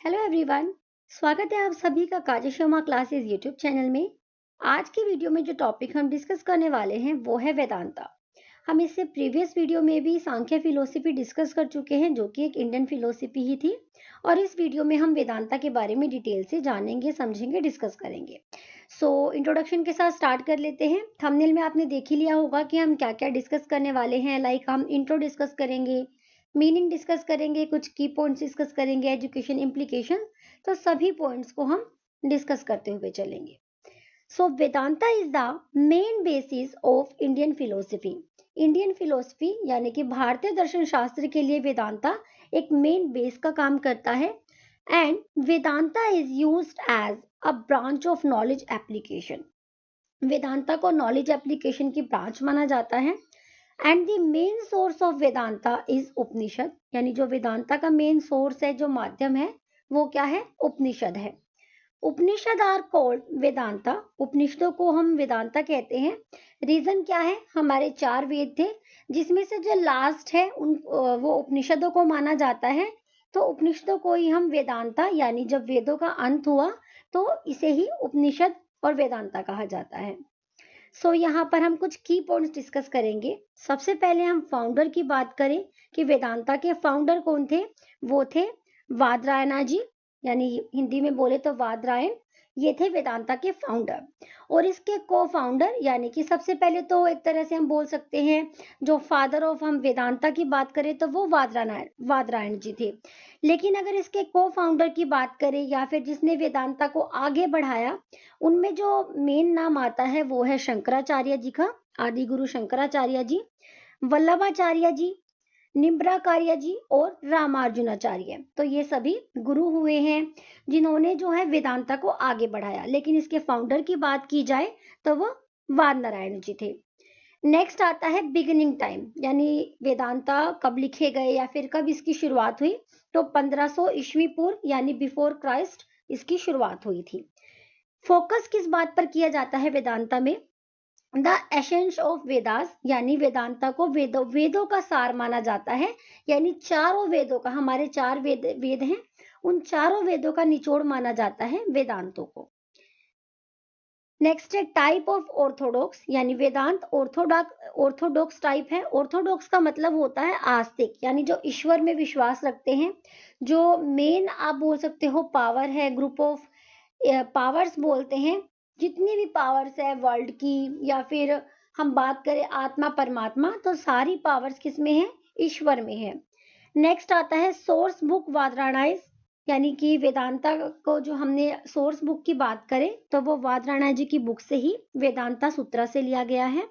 Hello everyone. स्वागत है आप सभी का काजशमा क्लासेस यूट्यूब चैनल में। आज की वीडियो में जो टॉपिक हम डिस्कस करने वाले हैं वो है वेदांता। हम इससे प्रीवियस वीडियो में भी सांख्य फिलोसफी डिस्कस कर चुके हैं जो कि एक इंडियन फिलोसफी ही थी, और इस वीडियो में हम वेदांता के बारे में डिटेल से जानेंगे, समझेंगे, डिस्कस करेंगे। इंट्रोडक्शन के साथ स्टार्ट कर लेते हैं। थंबनेल में आपने देख ही लिया होगा कि हम क्या क्या डिस्कस करने वाले हैं। हम इंट्रो डिस्कस करेंगे, मीनिंग डिस्कस करेंगे, कुछ की पॉइंट्स डिस्कस करेंगे, एजुकेशन इम्प्लीकेशन। तो सभी पॉइंट्स को हम डिस्कस करते हुए चलेंगे। Vedanta is the main basis of Indian philosophy. Indian philosophy यानी कि भारतीय दर्शन शास्त्र के लिए वेदांता एक मेन बेस का काम करता है। And Vedanta is used as a branch of knowledge application. Vedanta को नॉलेज एप्लीकेशन की ब्रांच माना जाता है। And the main source of Vedanta is Upanishad, यानी जो वेदांता का मेन सोर्स है, जो माध्यम है, वो क्या है? उपनिषद है। उपनिषद आर कॉल्ड वेदांता। उपनिषदों को हम वेदांता कहते हैं। रीजन क्या है? हमारे 4 वेद थे, जिसमें से जो लास्ट है वो उपनिषदों को माना जाता है। तो उपनिषदों को ही हम वेदांता, यानी जब वेदों का अंत हुआ तो इसे ही उपनिषद और वेदांता कहा जाता है। यहाँ पर हम कुछ की पॉइंट्स डिस्कस करेंगे। सबसे पहले हम फाउंडर की बात करें कि वेदांता के फाउंडर कौन थे। वो थे वादरायणा जी, यानी हिंदी में बोले तो वादरायण। ये थे वेदांता के फाउंडर। और इसके को फाउंडर, यानी कि सबसे पहले तो एक तरह से हम बोल सकते हैं जो फादर ऑफ हम वेदांता की बात करें तो वो वादरायण जी थे। लेकिन अगर इसके को फाउंडर की बात करें या फिर जिसने वेदांता को आगे बढ़ाया, उनमें जो मेन नाम आता है वो है शंकराचार्य जी का, आदि गुरु शंकराचार्य जी, वल्लभाचार्य जी, निम्बराचार्य जी और रामार्जुनाचार्य। तो ये सभी गुरु हुए हैं जिन्होंने जो है वेदांता को आगे बढ़ाया। लेकिन इसके फाउंडर की बात की जाए तो वो वादनारायण जी थे। नेक्स्ट आता है बिगिनिंग टाइम, यानी वेदांता कब लिखे गए या फिर कब इसकी शुरुआत हुई। तो 1500 ईस्वी पूर्व यानी बिफोर क्राइस्ट इसकी शुरुआत हुई थी। फोकस किस बात पर किया जाता है वेदांता में? द एसेंस ऑफ वेदास, यानी वेदांता को वेदों का सार माना जाता है। यानी चारों वेदों का, हमारे 4 वेद हैं, उन चारों वेदों का निचोड़ माना जाता है वेदांतों को। नेक्स्ट है टाइप ऑफ ऑर्थोडॉक्स, यानी वेदांत ऑर्थोडॉक्स टाइप है। ऑर्थोडॉक्स का मतलब होता है आस्तिक, यानी जो ईश्वर में विश्वास रखते हैं। जो मेन आप बोल सकते हो पावर है, ग्रुप ऑफ पावर्स बोलते हैं। जितनी भी पावर्स है वर्ल्ड की, या फिर हम बात करें आत्मा परमात्मा, तो सारी पावर्स किस में है? ईश्वर में है। नेक्स्ट आता है सोर्स बुक वादरायणाइज, यानी कि वेदांता को जो हमने सोर्स बुक की बात करें तो वो वादरायणा जी की बुक से ही वेदांता सूत्रा से लिया गया है।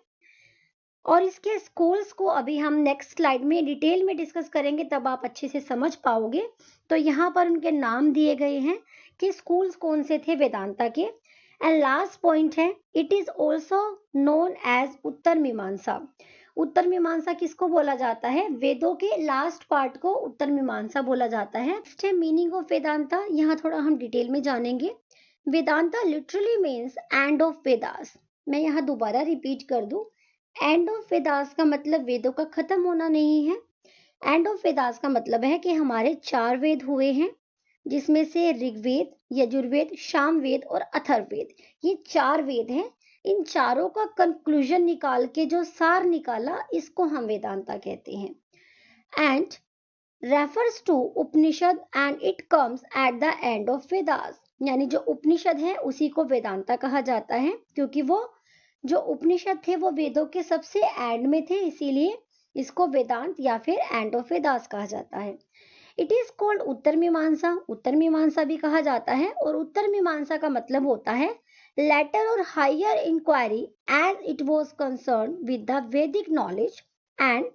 और इसके स्कूल्स को अभी हम नेक्स्ट स्लाइड में डिटेल में डिस्कस करेंगे, तब आप अच्छे से समझ पाओगे। तो यहाँ पर उनके नाम दिए गए हैं कि स्कूल्स कौन से थे वेदांता के। एंड लास्ट पॉइंट है, it is also known as Uttar Mimamsa. Uttar मीमांसा किसको बोला जाता है? वेदों के लास्ट पार्ट को उत्तर मीमांसा बोला जाता है। नेक्स्ट है मीनिंग ऑफ वेदांता। यहाँ थोड़ा हम डिटेल में जानेंगे। Vedanta literally means and of Vedas. मैं यहाँ दोबारा रिपीट कर दूं, एंड ऑफ वेदास का मतलब वेदों का खत्म होना नहीं है। एंड ऑफ वेदास का मतलब है कि हमारे 4 वेद हुए हैं, जिसमें से ऋग्वेद, यजुर्वेद, सामवेद और अथर्ववेद, ये 4 वेद हैं। इन चारों का कंक्लूजन निकाल के जो सार निकाला, इसको हम वेदांता कहते हैं। And refers to Upanishad and it comes at the end of Vedas, यानी जो उपनिषद है उसी को वेदांता कहा जाता है, क्योंकि वो जो उपनिषद थे वो वेदों के सबसे एंड में थे, इसीलिए इसको वेदांत या फिर एंड ऑफ वेदास कहा जाता है। इट इज कॉल्ड उत्तर मीमांसा, उत्तर मीमांसा भी कहा जाता है। और उत्तर मीमांसा का मतलब होता है लेटर और higher inquiry as it was concern with the Vedic knowledge and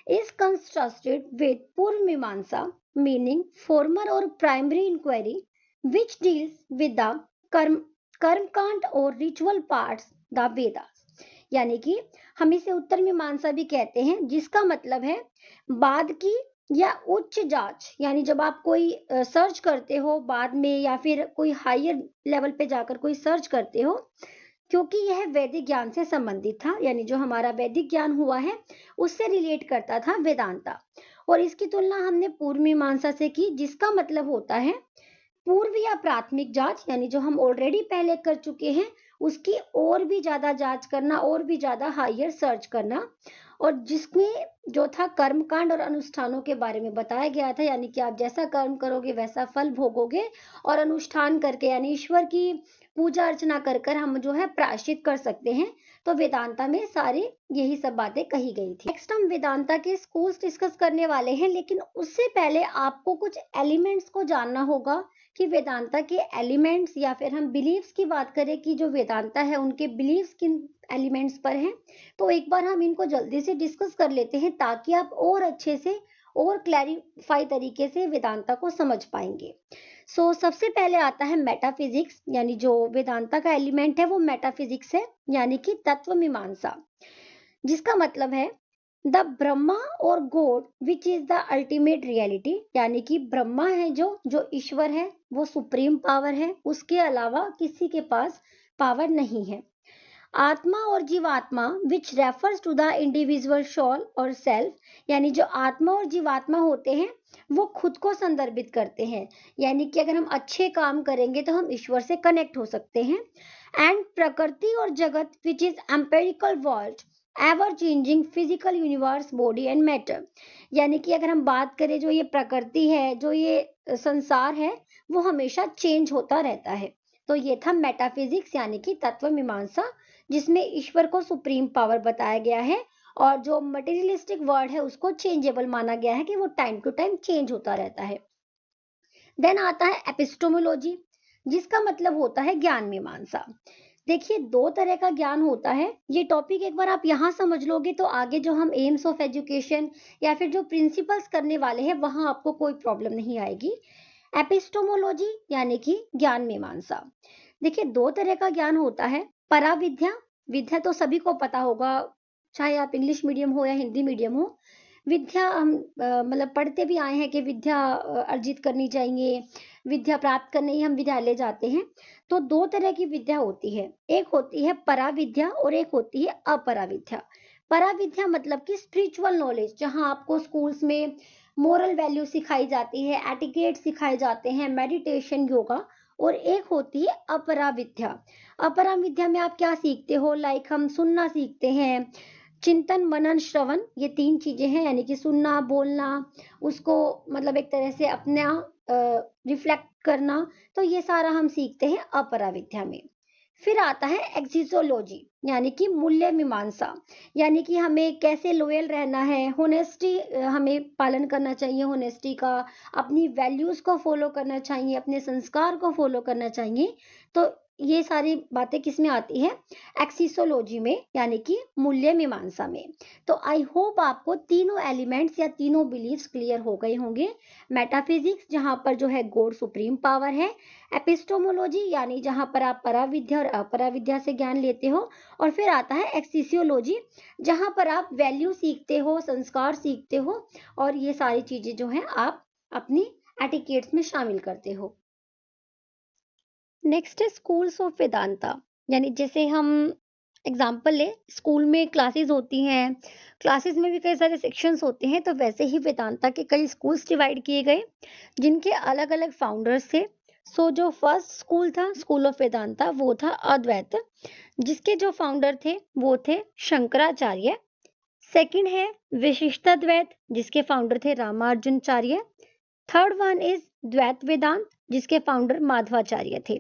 is constructed with Purv Mimamsa, meaning former or primary inquiry, which deals with the कर्मकांड और रिचुअल पार्ट्स द वेदास। यानी कि हम इसे उत्तर मीमांसा भी कहते हैं, जिसका मतलब है बाद की या उच्च जांच। यानी जब आप कोई सर्च करते हो बाद में, या फिर कोई हायर लेवल पे जाकर कोई सर्च करते हो, क्योंकि यह वैदिक ज्ञान से संबंधित था, यानी जो हमारा वैदिक ज्ञान हुआ है उससे रिलेट करता था वेदांता। और इसकी तुलना हमने पूर्व मीमांसा से की, जिसका मतलब होता है पूर्व या प्राथमिक जांच यानी जो हम ऑलरेडी पहले कर चुके हैं उसकी और भी ज्यादा जांच करना, और भी ज्यादा हायर सर्च करना, और जिसमें जो था कर्मकांड और अनुष्ठानों के बारे में बताया गया था, यानी कि आप जैसा कर्म करोगे वैसा फल भोगोगे, और अनुष्ठान करके यानी ईश्वर की पूजा अर्चना कर कर हम जो है प्रायश्चित कर सकते हैं। तो वेदांता में सारी यही सब बातें कही गई थी। नेक्स्ट हम वेदांता के स्कूल्स डिस्कस करने वाले हैं, लेकिन उससे पहले आपको कुछ एलिमेंट्स को जानना होगा कि वेदांता के एलिमेंट्स, या फिर हम बिलीव्स की बात करें कि जो वेदांता है उनके बिलीव्स किन एलिमेंट्स पर हैं। तो एक बार हम इनको जल्दी से डिस्कस कर लेते हैं ताकि आप और अच्छे से और क्लैरिफाई तरीके से वेदांता को समझ पाएंगे। सबसे पहले आता है मेटाफिजिक्स, यानी जो वेदांता का एलिमेंट है वो मेटाफिजिक्स है, यानी कि तत्व मीमांसा, जिसका मतलब है द ब्रह्मा और God which is the ultimate reality, यानी कि ब्रह्मा है जो ईश्वर है, वो सुप्रीम पावर है, उसके अलावा किसी के पास पावर नहीं है। आत्मा और जीवात्मा which refers to the individual soul और सेल्फ, यानी जो आत्मा और जीवात्मा होते हैं वो खुद को संदर्भित करते हैं, यानी कि अगर हम अच्छे काम करेंगे तो हम ईश्वर से कनेक्ट हो सकते हैं। एंड प्रकृति और जगत which is empirical world ever changing physical universe body and matter, यानी कि अगर हम बात करें जो ये प्रकृति है, जो ये संसार है, वो हमेशा चेंज होता रहता है। तो ये था मेटाफिजिक्स यानी कि तत्व मीमांसा, जिसमें ईश्वर को सुप्रीम पावर बताया गया है, और जो मटेरियलिस्टिक वर्ल्ड है उसको चेंजेबल माना गया है कि वो टाइम टू टाइम चेंज होता रहता है। देन आता है एपिस्टोमोलॉजी, जिसका मतलब होता है ज्ञान मीमांसा। देखिए, दो तरह का ज्ञान होता है। ये टॉपिक एक बार आप यहाँ समझ लोगे तो आगे जो हम एम्स ऑफ एजुकेशन या फिर जो प्रिंसिपल्स करने वाले हैं वहां आपको कोई प्रॉब्लम नहीं आएगी। एपिस्टोमोलॉजी यानी कि ज्ञान मीमांसा। देखिए, दो तरह का ज्ञान होता है। पराविद्या, विद्या तो सभी को पता होगा, चाहे आप इंग्लिश मीडियम हो या हिंदी मीडियम हो। विद्या हम मतलब पढ़ते भी आए हैं कि विद्या अर्जित करनी चाहिए, विद्या प्राप्त करने ही हम विद्यालय जाते हैं। तो दो तरह की विद्या होती है, एक होती है पराविद्या और एक होती है अपराविद्या। पराविद्या मतलब कि स्पिरिचुअल नॉलेज, जहाँ आपको स्कूल्स में मोरल वैल्यू सिखाई जाती है, एटिकेट सिखाए जाते हैं, मेडिटेशन, योगा। और एक होती है अपराविद्या। अपराविद्या में आप क्या सीखते हो, लाइक हम सुनना सीखते हैं, चिंतन मनन श्रवण, ये तीन चीजें हैं, यानी कि सुनना, बोलना, उसको मतलब एक तरह से अपना रिफ्लेक्ट करना। तो ये सारा हम सीखते हैं अपराविद्या में। फिर आता है एक्सिसोलॉजी, यानी कि मूल्य मीमांसा, यानी कि हमें कैसे लॉयल रहना है, होनेस्टी हमें पालन करना चाहिए, होनेस्टी का, अपनी वैल्यूज को फॉलो करना चाहिए, अपने संस्कार को फॉलो करना चाहिए। तो ये सारी बातें किस में आती है, एक्सिसोलॉजी में, यानी कि मूल्य मीमांसा में। तो आई होप आपको तीनों एलिमेंट्स या तीनों बिलीव्स क्लियर हो गए होंगे। मेटाफिजिक्स जहां पर जो है गॉड सुप्रीम पावर है, एपिस्टोमोलॉजी यानी जहां पर आप पराविद्या और अपराविद्या से ज्ञान लेते हो, और फिर आता है एक्सिसियोलॉजी जहां पर आप वैल्यू सीखते हो, संस्कार सीखते हो, और ये सारी चीजें जो है आप अपनी एटिकेट्स में शामिल करते हो। नेक्स्ट है स्कूल्स ऑफ वेदांता, यानी जैसे हम एग्जाम्पल ले, स्कूल में क्लासेस होती हैं, क्लासेस में भी कई सारे सेक्शंस होते हैं, तो वैसे ही वेदांता के कई स्कूल्स डिवाइड किए गए जिनके अलग अलग फाउंडर्स थे। जो फर्स्ट स्कूल था, स्कूल ऑफ वेदांता, वो था अद्वैत, जिसके जो फाउंडर थे वो थे शंकराचार्य। सेकंड है विशिष्टाद्वैत, जिसके फाउंडर थे रामानुजाचार्य। थर्ड वन इज द्वैत वेदांत, जिसके फाउंडर माधवाचार्य थे।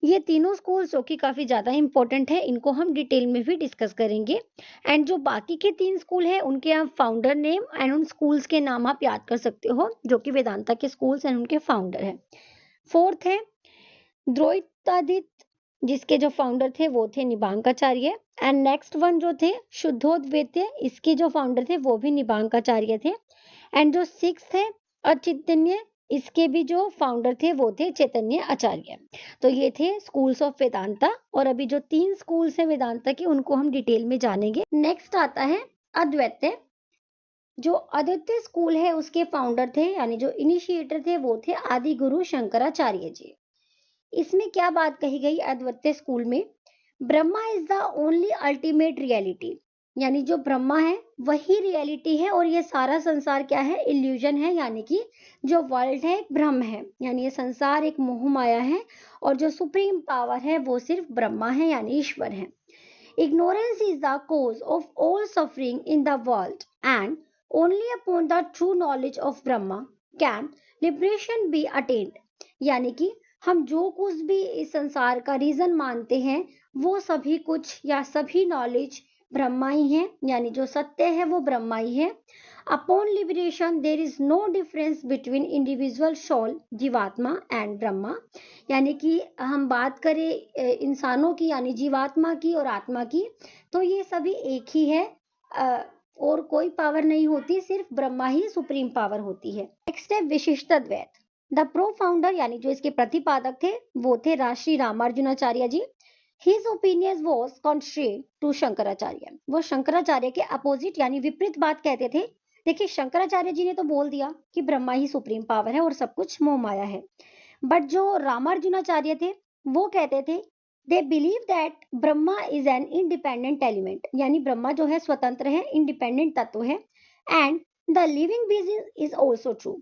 ये तीनों स्कूल्स जो कि काफी ज्यादा इंपॉर्टेंट है, इनको हम डिटेल में भी डिस्कस करेंगे। एंड जो बाकी के तीन स्कूल है उनके आप फाउंडर नेम एंड उन स्कूल्स के नाम आप याद कर सकते हो, जो कि वेदांता के स्कूल्स एंड उनके फाउंडर है। फोर्थ है द्वैतादित्य, जिसके जो फाउंडर थे वो थे निबांकाचार्य। एंड नेक्स्ट वन जो थे शुद्धोद्वैत, इसके जो फाउंडर थे वो भी निबांकाचार्य थे। एंड जो सिक्स्थ है अचैतन्य, इसके भी जो फाउंडर थे वो थे चैतन्य आचार्य। तो ये थे स्कूल्स ऑफ वेदांता, और अभी जो तीन स्कूल्स हैं वेदांता के उनको हम डिटेल में जानेंगे। नेक्स्ट आता है अद्वैत। जो अद्वैत स्कूल है उसके फाउंडर थे, यानी जो इनिशिएटर थे वो थे आदि गुरु शंकराचार्य जी। इसमें क्या बात कही गई अद्वैत स्कूल में, Brahma is the only ultimate reality, यानी जो ब्रह्मा है वही रियलिटी है और ये सारा संसार क्या है, इल्यूजन है, यानी कि जो वर्ल्ड है एक भ्रम है, यानी ये संसार एक मोह माया है और जो सुप्रीम पावर है वो सिर्फ ब्रह्मा है यानी ईश्वर है। Ignorance is the cause of all suffering in the world, and only upon the true knowledge of Brahma can liberation be attained. यानी कि हम जो कुछ भी इस संसार का रीजन मानते हैं वो सभी कुछ या सभी नॉलेज ब्रह्मा ही है, यानी जो सत्य है वो ब्रह्मा ही है। Upon liberation there is no difference between individual soul jivatma and Brahma, यानी कि हम बात करें इंसानों की यानी जीवात्मा की और आत्मा की, तो ये सभी एक ही है और कोई पावर नहीं होती, सिर्फ ब्रह्मा ही सुप्रीम पावर होती है। नेक्स्ट है विशिष्ट द्वैत। द प्रो फाउंडर यानी जो इसके प्रतिपादक थे वो थे राजश्री रामार्जुनाचार्य जी। His opinion was contrary to Shankaracharya. वो शंकराचार्य के अपोजिट यानी विपरीत बात कहते थे। देखिए शंकराचार्य जी ने तो बोल दिया कि ब्रह्मा ही सुप्रीम पावर है और सब कुछ मोह माया है, बट जो रामार्जुनाचार्य थे वो कहते थे दे believe that Brahma is an independent element, यानी ब्रह्मा जो है स्वतंत्र है, इंडिपेंडेंट तत्व है, and the living being is also true,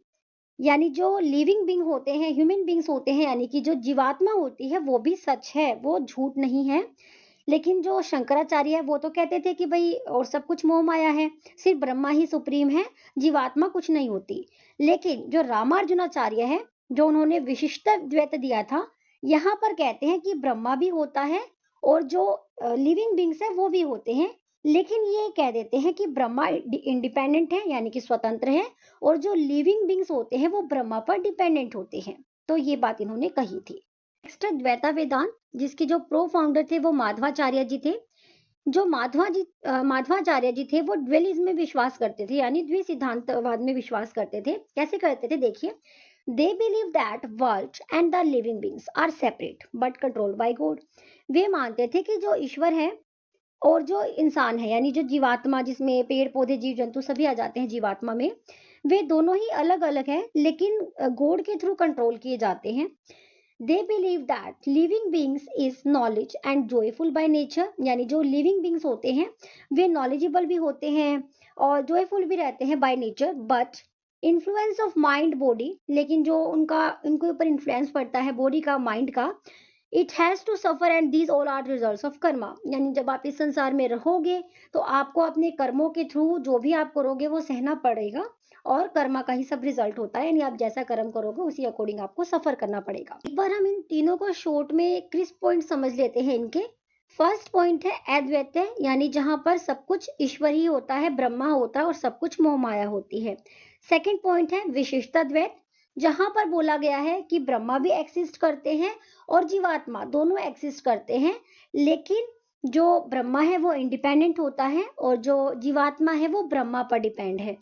यानी जो लिविंग बींग होते हैं, ह्यूमन बींग्स होते हैं, यानी कि जो जीवात्मा होती है वो भी सच है, वो झूठ नहीं है। लेकिन जो शंकराचार्य है वो तो कहते थे कि भाई और सब कुछ मोह माया है, सिर्फ ब्रह्मा ही सुप्रीम है, जीवात्मा कुछ नहीं होती। लेकिन जो रामार्जुनाचार्य है, जो उन्होंने विशिष्ट द्वैत दिया था, यहाँ पर कहते हैं कि ब्रह्मा भी होता है और जो लिविंग बींग्स है वो भी होते हैं, लेकिन ये कह देते हैं कि ब्रह्मा इंडिपेंडेंट है यानी कि स्वतंत्र है और जो लिविंग बींग्स होते हैं वो ब्रह्मा पर डिपेंडेंट होते हैं। तो ये बात इन्होंने कही थी। नेक्स्ट द्वैता वेदांत, जिसके जो प्रो फाउंडर थे वो माधवाचार्य जी थे। जो माधवाचार्य जी थे वो ड्वेलिज्म में विश्वास करते थे, यानी द्वि सिद्धांतवाद में विश्वास करते थे। कैसे करते थे देखिए, they believe that world and the living beings are separate but controlled by God. वे मानते थे कि जो ईश्वर है और जो इंसान है यानी जो जीवात्मा, जिसमें पेड़ पौधे जीव जंतु सभी आ जाते हैं जीवात्मा में, वे दोनों ही अलग अलग हैं लेकिन गॉड के थ्रू कंट्रोल किए जाते हैं। दे believe that living beings is knowledge and joyful by nature, यानी जो लिविंग बींग्स होते हैं वे नॉलेजेबल भी होते हैं और जॉयफुल भी रहते हैं by nature, but influence of mind body, लेकिन जो उनके ऊपर इन्फ्लुएंस पड़ता है बॉडी का, माइंड का, it has to suffer and these all are results of karma, यानी जब आप इस संसार में रहोगे तो आपको अपने कर्मों के थ्रू जो भी आप करोगे वो सहना पड़ेगा और कर्मा का ही सब रिजल्ट होता है, यानी आप जैसा कर्म करोगे उसी अकॉर्डिंग आपको सफर करना पड़ेगा। एक बार हम इन तीनों को शॉर्ट में क्रिस्प पॉइंट समझ लेते हैं इनके। फर्स्ट पॉइंट है अद्वैत, यानी जहां पर सब कुछ ईश्वर ही होता है, ब्रह्मा होता है और सब कुछ मोह माया होती है। सेकंड पॉइंट है विशिष्टाद्वैत, जहां पर बोला गया है कि ब्रह्मा भी एक्सिस्ट करते हैं और जीवात्मा दोनों एक्सिस्ट करते हैं, लेकिन जो ब्रह्मा है वो इंडिपेंडेंट होता है और जो जीवात्मा है वो ब्रह्मा पर डिपेंड है।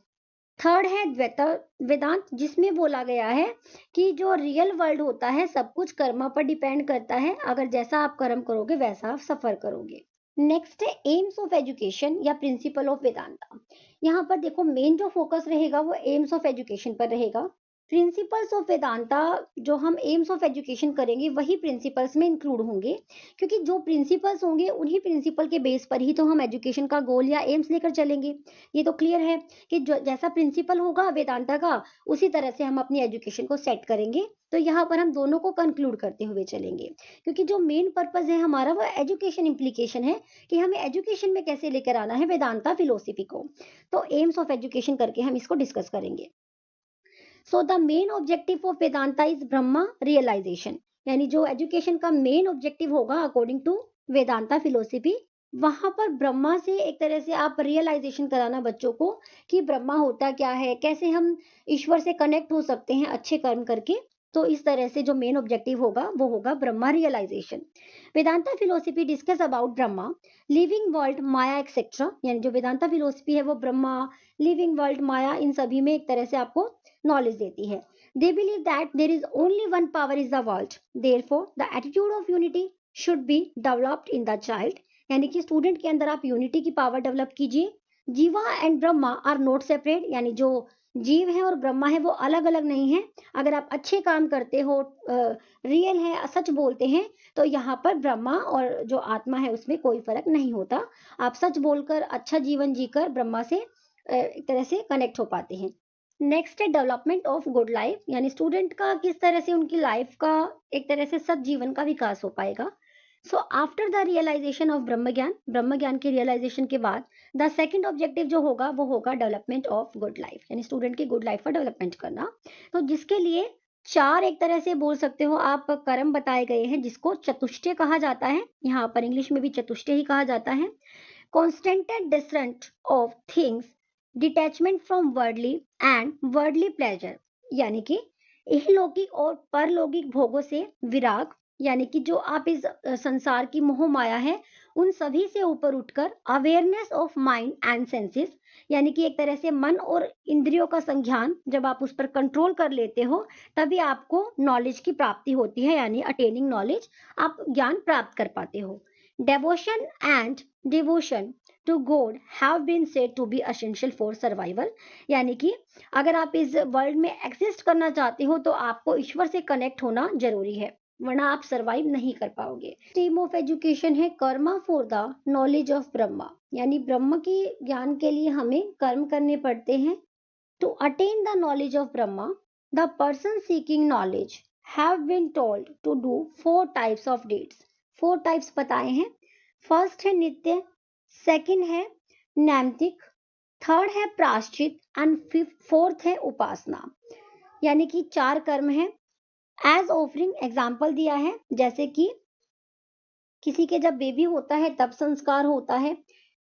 थर्ड है द्वैता वेदांत, जिसमें बोला गया है कि जो रियल वर्ल्ड होता है सब कुछ कर्मा पर डिपेंड करता है, अगर जैसा आप कर्म करोगे वैसा आप सफर करोगे। नेक्स्ट है एम्स ऑफ एजुकेशन या प्रिंसिपल ऑफ वेदांता। यहाँ पर देखो मेन जो फोकस रहेगा वो एम्स ऑफ एजुकेशन पर रहेगा। प्रिंसिपल्स ऑफ वेदांता जो हम एम्स ऑफ एजुकेशन करेंगे वही प्रिंसिपल्स में इंक्लूड होंगे, क्योंकि जो प्रिंसिपल्स होंगे उन्हीं प्रिंसिपल के बेस पर ही तो हम एजुकेशन का गोल या एम्स लेकर चलेंगे। ये तो क्लियर है कि जो जैसा प्रिंसिपल होगा वेदांता का उसी तरह से हम अपनी एजुकेशन को सेट करेंगे। तो यहाँ पर हम दोनों को कंक्लूड करते हुए चलेंगे, क्योंकि जो मेन पर्पज है हमारा वो एजुकेशन इम्प्लीकेशन है कि हमें एजुकेशन में कैसे लेकर आना है वेदांता फिलोसफी को। तो एम्स ऑफ एजुकेशन करके हम इसको डिस्कस करेंगे। So the main objective of Vedanta is Brahma realization, यानी जो एजुकेशन का मेन ऑब्जेक्टिव होगा अकॉर्डिंग टू वेदांता फिलोसफी, वहां पर ब्रह्मा से एक तरह से आप रियलाइजेशन कराना बच्चों को कि ब्रह्मा होता क्या है, कैसे हम ईश्वर से कनेक्ट हो सकते हैं अच्छे कर्म करके। तो इस तरह से जो मेन ऑब्जेक्टिव होगा वो होगा Brahma realization. Vedanta philosophy discuss about Brahma, living world, maya etcetera, यानी जो वेदांता फिलोसफी है वो ब्रह्मा, लिविंग वर्ल्ड, माया, इन सभी में एक तरह से आपको नॉलेज देती है। They believe that there is only one power is the world, therefore the attitude of unity should be developed in the child, यानी कि स्टूडेंट के अंदर आप यूनिटी की पावर डेवलप कीजिए। Jiva and Brahma are not separate, यानी जो जीव है और ब्रह्मा है वो अलग अलग नहीं है। अगर आप अच्छे काम करते हो, रियल है, सच बोलते हैं, तो यहाँ पर ब्रह्मा और जो आत्मा है उसमें कोई फर्क नहीं होता। आप सच बोलकर अच्छा जीवन जीकर ब्रह्मा से एक तरह से कनेक्ट हो पाते हैं। नेक्स्ट है डेवलपमेंट ऑफ गुड लाइफ, यानी स्टूडेंट का किस तरह से उनकी लाइफ का एक तरह से सत जीवन का विकास हो पाएगा। So after the realization of Brahm gyan के रियलाइजेशन के बाद द सेकंड ऑब्जेक्टिव जो होगा वो होगा डेवलपमेंट ऑफ गुड लाइफ, यानी स्टूडेंट की गुड लाइफ का डेवलपमेंट करना। तो जिसके लिए चार एक तरह से बोल सकते हो आप कर्म बताए गए हैं, जिसको चतुष्टय कहा जाता है। यहाँ पर इंग्लिश में भी चतुष्टय ही कहा जाता है। Constant deterrent of things, detachment from worldly and worldly pleasure, यानी कि इहलौकिक और परलौकिक भोगों से विराग, यानी कि जो आप इस संसार की मोह माया है उन सभी से ऊपर उठकर awareness of mind and senses, यानी कि एक तरह से मन और इंद्रियों का संज्ञान जब आप उस पर कंट्रोल कर लेते हो तभी आपको नॉलेज की प्राप्ति होती है, यानी अटेनिंग नॉलेज, आप ज्ञान प्राप्त कर पाते हो। Devotion and devotion to God have been said to be essential for survival, यानी कि अगर आप इस वर्ल्ड में एग्जिस्ट करना चाहते हो तो आपको ईश्वर से कनेक्ट होना जरूरी है, वरना आप सरवाइव नहीं कर पाओगे। स्ट्रीम ऑफ एजुकेशन है Karma for the knowledge of Brahma, यानी ब्रह्म की ज्ञान के लिए हमें कर्म करने पड़ते हैं। To attain the knowledge of Brahma, the person seeking knowledge have been told to do 4 types of deeds. 4 types बताए हैं। फर्स्ट है नित्य, सेकंड है नैमित्तिक, थर्ड है प्रायश्चित एंड फोर्थ है उपासना, यानी कि 4 कर्म है। एज ऑफरिंग एग्जाम्पल दिया है, जैसे कि किसी के जब बेबी होता है तब संस्कार होता है,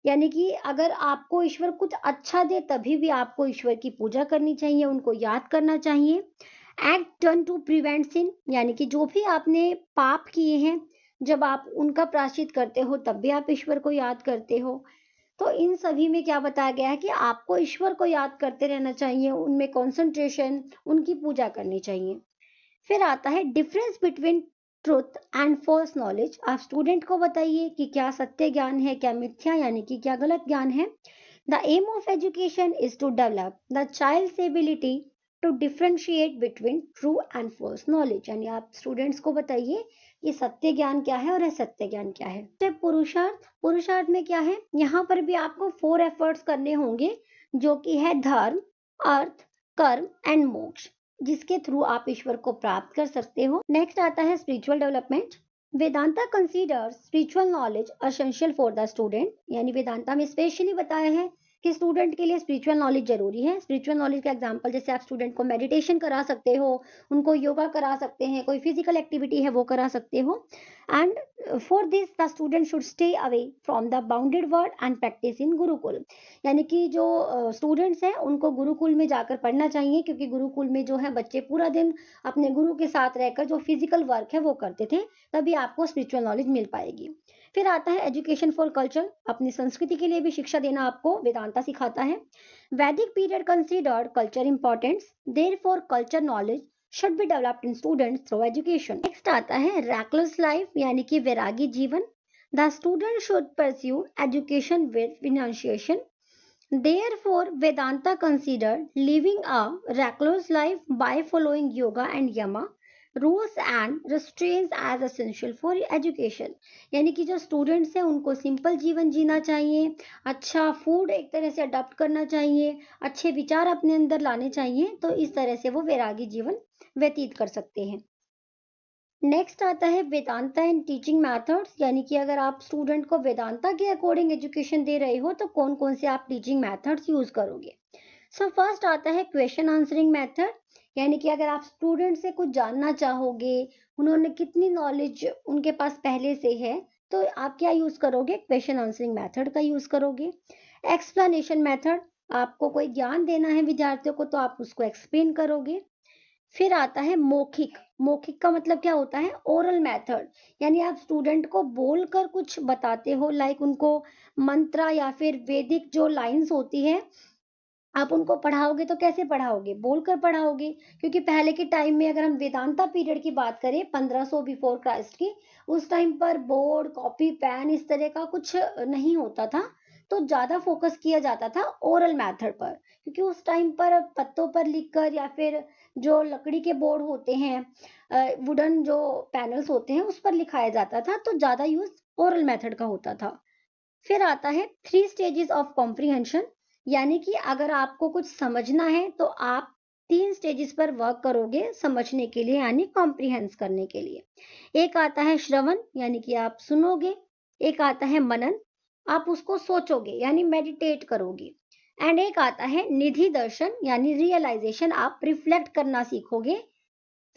यानी कि अगर आपको ईश्वर कुछ अच्छा दे तभी भी आपको ईश्वर की पूजा करनी चाहिए, उनको याद करना चाहिए। एक्ट डन टू प्रिवेंट सिन, यानी कि जो भी आपने पाप किए हैं जब आप उनका प्रायश्चित करते हो तब भी आप ईश्वर को याद करते हो। तो इन सभी में क्या बताया गया है कि आपको ईश्वर को याद करते रहना चाहिए, उनमें कॉन्सेंट्रेशन, उनकी पूजा करनी चाहिए। फिर आता है difference between truth and false knowledge. आप स्टूडेंट को बताइए कि क्या सत्य ज्ञान है, क्या मिथ्या यानी कि क्या गलत ज्ञान है। The aim of education is to develop the child's ability to differentiate between true and false knowledge, यानी आप स्टूडेंट्स को बताइए कि सत्य ज्ञान क्या है और असत्य ज्ञान क्या है। तो पुरुषार्थ में क्या है, यहाँ पर भी आपको 4 एफर्ट्स करने होंगे, जो कि है धर्म, अर्थ, कर्म एंड मोक्ष, जिसके थ्रू आप ईश्वर को प्राप्त कर सकते हो। नेक्स्ट आता है spiritual development. Vedanta consider spiritual knowledge essential for the student, यानी वेदांता में स्पेशली बताया है कि स्टूडेंट के लिए स्पिरिचुअल नॉलेज जरूरी है। स्पिरिचुअल नॉलेज का एग्जांपल जैसे आप स्टूडेंट को मेडिटेशन करा सकते हो, उनको योगा करा सकते हैं, कोई फिजिकल एक्टिविटी है वो करा सकते हो। And for this the student should stay away from the bounded world and practice in Gurukul, यानी कि जो स्टूडेंट्स हैं उनको गुरुकुल में जाकर पढ़ना चाहिए, क्योंकि गुरुकुल में जो है बच्चे पूरा दिन अपने गुरु के साथ रहकर जो फिजिकल वर्क है वो करते थे, तभी आपको स्पिरिचुअल नॉलेज मिल पाएगी। फिर आता है एजुकेशन फॉर कल्चर, अपनी संस्कृति के लिए भी शिक्षा देना आपको वेदांता सिखाता है। वैदिक period considered culture importance, therefore culture knowledge should be developed in students through education. Next आता है रैकलेस लाइफ, यानी कि वैरागी जीवन। The student should pursue education with renunciation, therefore Vedanta considered living a recluse life by following yoga and yama rules and restraints as essential for education, यानी कि जो students हैं उनको सिंपल जीवन जीना चाहिए, अच्छा फूड एक तरह से अडॉप्ट करना चाहिए, अच्छे विचार अपने अंदर लाने चाहिए, तो इस तरह से वो वैरागी जीवन व्यतीत कर सकते हैं। नेक्स्ट आता है वेदांता एंड टीचिंग मेथड्स, यानी कि अगर आप स्टूडेंट को वेदांता के अकॉर्डिंग एजुकेशन दे रहे हो तो कौन कौन से आप टीचिंग मेथड्स यूज करोगे। सो फर्स्ट आता है क्वेश्चन आंसरिंग मेथड, यानी कि अगर आप स्टूडेंट से कुछ जानना चाहोगे, उन्होंने कितनी नॉलेज उनके पास पहले से है, तो आप क्या यूज करोगे, क्वेश्चन आंसरिंग मेथड का यूज करोगे। एक्सप्लेनेशन मेथड, आपको कोई ज्ञान देना है विद्यार्थियों को तो आप उसको एक्सप्लेन करोगे। फिर आता है मौखिक, मौखिक का मतलब क्या होता है, ओरल मेथड, यानी आप स्टूडेंट को बोलकर कुछ बताते हो, लाइक उनको मंत्र या फिर वैदिक जो लाइंस होती है आप उनको पढ़ाओगे तो कैसे पढ़ाओगे, बोलकर पढ़ाओगे, क्योंकि पहले के टाइम में अगर हम वेदांता पीरियड की बात करें 1500 बिफोर क्राइस्ट की, उस टाइम पर बोर्ड कॉपी पेन इस तरह का कुछ नहीं होता था, तो ज़्यादा फोकस किया जाता था ओरल मेथड पर, क्योंकि उस टाइम पर पत्तों पर लिखकर या फिर जो लकड़ी के बोर्ड होते हैं, वुडन जो पैनल्स होते हैं उस पर लिखाया जाता था, तो ज़्यादा यूज़ ओरल मेथड का होता था। फिर आता है 3 स्टेजेस ऑफ कॉम्प्रिहेंशन, यानी कि अगर आपको कुछ समझना है तो आप 3 स्टेजेस पर वर्क करोगे समझने के लिए, यानी कॉम्प्रिहेंस करने के लिए। एक आता है श्रवण, यानी कि आप सुनोगे। एक आता है मनन, आप उसको सोचोगे यानी मेडिटेट करोगे। एंड एक आता है निधि दर्शन, यानी रियलाइजेशन, आप रिफ्लेक्ट करना सीखोगे।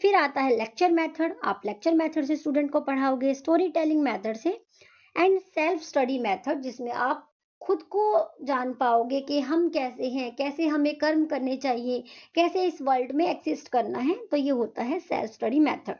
फिर आता है लेक्चर मेथड, आप लेक्चर मेथड से स्टूडेंट को पढ़ाओगे, स्टोरी टेलिंग मेथड से, एंड सेल्फ स्टडी मेथड, जिसमें आप खुद को जान पाओगे कि हम कैसे हैं, कैसे हमें कर्म करने चाहिए, कैसे इस वर्ल्ड में एग्जिस्ट करना है, तो ये होता है सेल्फ स्टडी मेथड।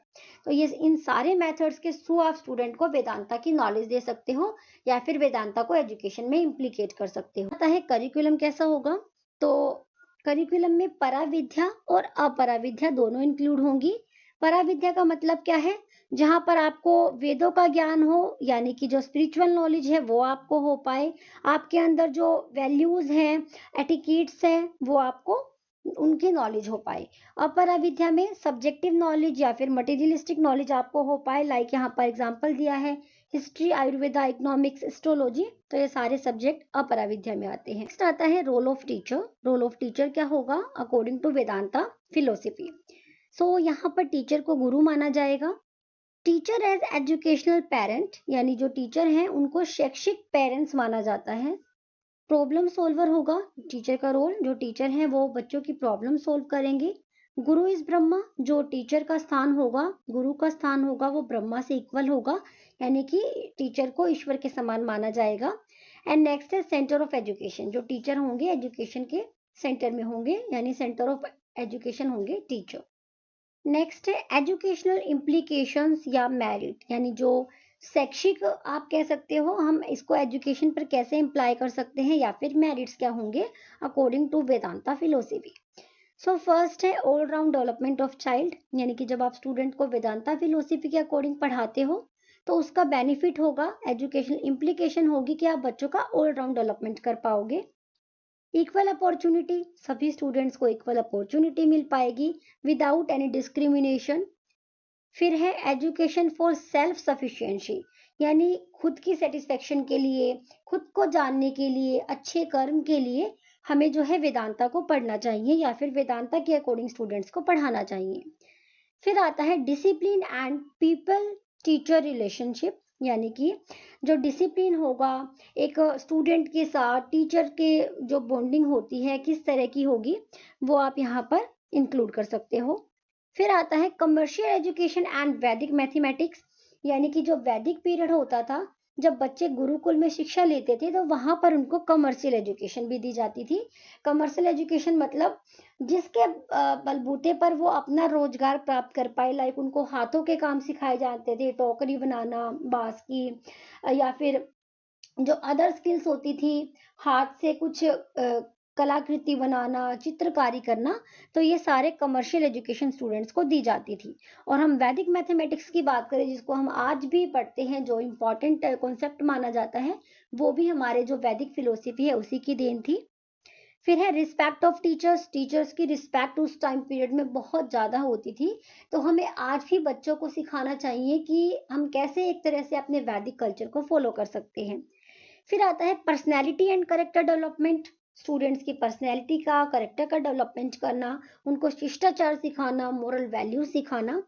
तो ये इन सारे मेथड्स के थ्रू आप स्टूडेंट को वेदांता की नॉलेज दे सकते हो या फिर वेदांता को एजुकेशन में इम्प्लीकेट कर सकते हो। आता है करिकुलम कैसा होगा, तो करिकुलम में पराविद्या और अपराविद्या दोनों इंक्लूड होंगी। पराविद्या का मतलब क्या है, जहाँ पर आपको वेदों का ज्ञान हो, यानी कि जो स्पिरिचुअल नॉलेज है वो आपको हो पाए, आपके अंदर जो वैल्यूज हैं, एटिकेट्स हैं, वो आपको उनकी नॉलेज हो पाए। अपरा विद्या में सब्जेक्टिव नॉलेज या फिर मटेरियलिस्टिक नॉलेज आपको हो पाए, लाइक यहाँ पर एग्जांपल दिया है हिस्ट्री, आयुर्वेदा, इकोनॉमिक्स, एस्ट्रोलॉजी, तो ये सारे सब्जेक्ट अपरा विद्या में आते हैं। नेक्स्ट आता है role of teacher. Role of teacher क्या होगा according to Vedanta philosophy. So यहाँ पर टीचर को गुरु माना जाएगा। टीचर एज एजुकेशनल पेरेंट, यानी जो टीचर हैं उनको शैक्षिक पेरेंट्स माना जाता है। प्रॉब्लम सॉल्वर होगा टीचर का रोल, जो टीचर हैं वो बच्चों की प्रॉब्लम सॉल्व करेंगे। गुरु इज ब्रह्मा, जो टीचर का स्थान होगा, गुरु का स्थान होगा वो ब्रह्मा से इक्वल होगा, यानी कि टीचर को ईश्वर के समान माना जाएगा। एंड नेक्स्ट है सेंटर ऑफ एजुकेशन, जो टीचर होंगे एजुकेशन के सेंटर में होंगे, यानी सेंटर ऑफ एजुकेशन होंगे टीचर। नेक्स्ट है एजुकेशनल इम्प्लीकेशंस या मेरिट, यानी जो शैक्षिक आप कह सकते हो, हम इसको एजुकेशन पर कैसे इम्प्लाई कर सकते हैं या फिर मेरिट्स क्या होंगे according to Vedanta philosophy. So first है all round development of child, यानी कि जब आप स्टूडेंट को वेदांता फिलोसफी के अकॉर्डिंग पढ़ाते हो तो उसका बेनिफिट होगा, एजुकेशनल इम्प्लीकेशन होगी कि आप बच्चों का ऑल राउंड डेवलपमेंट कर पाओगे। इक्वल अपॉर्चुनिटी, सभी स्टूडेंट्स को इक्वल अपॉर्चुनिटी मिल पाएगी विदाउट एनी डिस्क्रिमिनेशन। फिर है एजुकेशन फॉर सेल्फ सफिशिएंसी, यानी खुद की सेटिस्फेक्शन के लिए, खुद को जानने के लिए, अच्छे कर्म के लिए हमें जो है वेदांता को पढ़ना चाहिए या फिर वेदांता के अकॉर्डिंग स्टूडेंट्स को पढ़ाना चाहिए। फिर आता है discipline and people teacher relationship, यानी कि जो डिसिप्लिन होगा एक स्टूडेंट के साथ टीचर के, जो बॉन्डिंग होती है किस तरह की होगी, वो आप यहाँ पर इंक्लूड कर सकते हो। फिर आता है कमर्शियल एजुकेशन एंड वैदिक मैथमेटिक्स, यानी कि जो वैदिक पीरियड होता था, जब बच्चे गुरुकुल में शिक्षा लेते थे तो वहां पर उनको कमर्शियल एजुकेशन भी दी जाती थी। कमर्शियल एजुकेशन मतलब जिसके बलबूते पर वो अपना रोजगार प्राप्त कर पाए, लाइक उनको हाथों के काम सिखाए जाते थे, टोकरी बनाना बांस की, या फिर जो अदर स्किल्स होती थी, हाथ से कुछ कलाकृति बनाना, चित्रकारी करना, तो ये सारे कमर्शियल एजुकेशन स्टूडेंट्स को दी जाती थी। और हम वैदिक मैथमेटिक्स की बात करें, जिसको हम आज भी पढ़ते हैं, जो इम्पोर्टेंट कॉन्सेप्ट माना जाता है, वो भी हमारे जो वैदिक फिलोसफी है उसी की देन थी। फिर है रिस्पेक्ट ऑफ टीचर्स, टीचर्स की रिस्पेक्ट उस टाइम पीरियड में बहुत ज़्यादा होती थी, तो हमें आज भी बच्चों को सिखाना चाहिए कि हम कैसे एक तरह से अपने वैदिक कल्चर को फॉलो कर सकते हैं। फिर आता है personality and character development, students की पर्सनैलिटी का, करेक्टर का डेवलपमेंट करना, उनको शिष्टाचार सिखाना, मोरल वैल्यू सिखाना।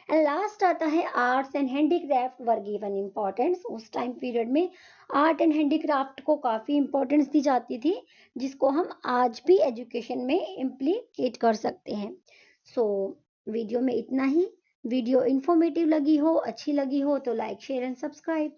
एंड लास्ट आता है arts and handicraft were given importance, उस टाइम पीरियड में आर्ट एंड हैंडीक्राफ्ट को काफ़ी इम्पोर्टेंस दी जाती थी, जिसको हम आज भी एजुकेशन में इम्प्लीकेट कर सकते हैं। सो वीडियो में इतना ही। वीडियो इन्फॉर्मेटिव लगी हो, अच्छी लगी हो तो लाइक शेयर एंड सब्सक्राइब।